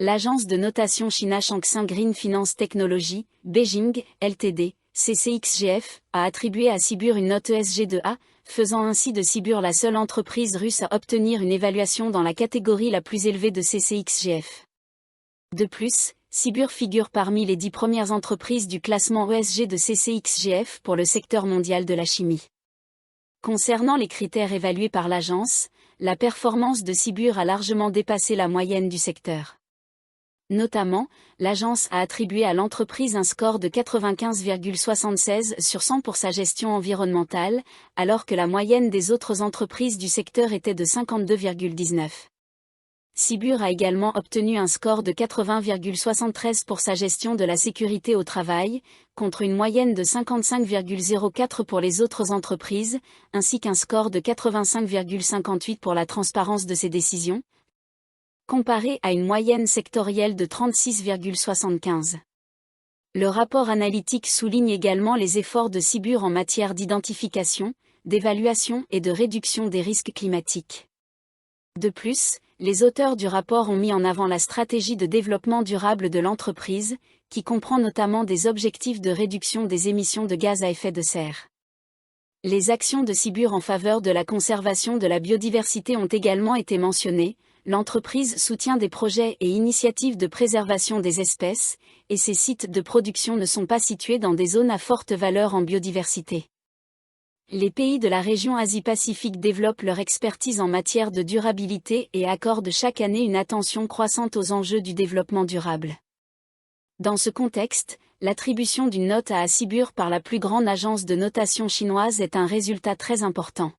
L'agence de notation China Shanxin Green Finance Technology, Beijing, Ltd., CCXGF, a attribué à Sibur une note ESG de A, faisant ainsi de Sibur la seule entreprise russe à obtenir une évaluation dans la catégorie la plus élevée de CCXGF. De plus, Sibur figure parmi les 10 premières entreprises du classement ESG de CCXGF pour le secteur mondial de la chimie. Concernant les critères évalués par l'agence, la performance de Sibur a largement dépassé la moyenne du secteur. Notamment, l'agence a attribué à l'entreprise un score de 95,76 sur 100 pour sa gestion environnementale, alors que la moyenne des autres entreprises du secteur était de 52,19. Sibur a également obtenu un score de 80,73 pour sa gestion de la sécurité au travail, contre une moyenne de 55,04 pour les autres entreprises, ainsi qu'un score de 85,58 pour la transparence de ses décisions, comparé à une moyenne sectorielle de 36,75. Le rapport analytique souligne également les efforts de Sibur en matière d'identification, d'évaluation et de réduction des risques climatiques. De plus, les auteurs du rapport ont mis en avant la stratégie de développement durable de l'entreprise, qui comprend notamment des objectifs de réduction des émissions de gaz à effet de serre. Les actions de Sibur en faveur de la conservation de la biodiversité ont également été mentionnées. L'entreprise soutient des projets et initiatives de préservation des espèces, et ses sites de production ne sont pas situés dans des zones à forte valeur en biodiversité. Les pays de la région Asie-Pacifique développent leur expertise en matière de durabilité et accordent chaque année une attention croissante aux enjeux du développement durable. Dans ce contexte, l'attribution d'une note à Sibur par la plus grande agence de notation chinoise est un résultat très important.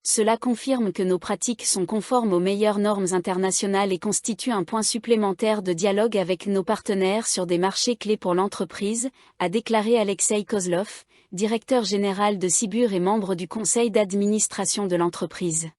Cela confirme que nos pratiques sont conformes aux meilleures normes internationales et constitue un point supplémentaire de dialogue avec nos partenaires sur des marchés clés pour l'entreprise, a déclaré Alexei Kozlov, directeur général de Sibur et membre du conseil d'administration de l'entreprise.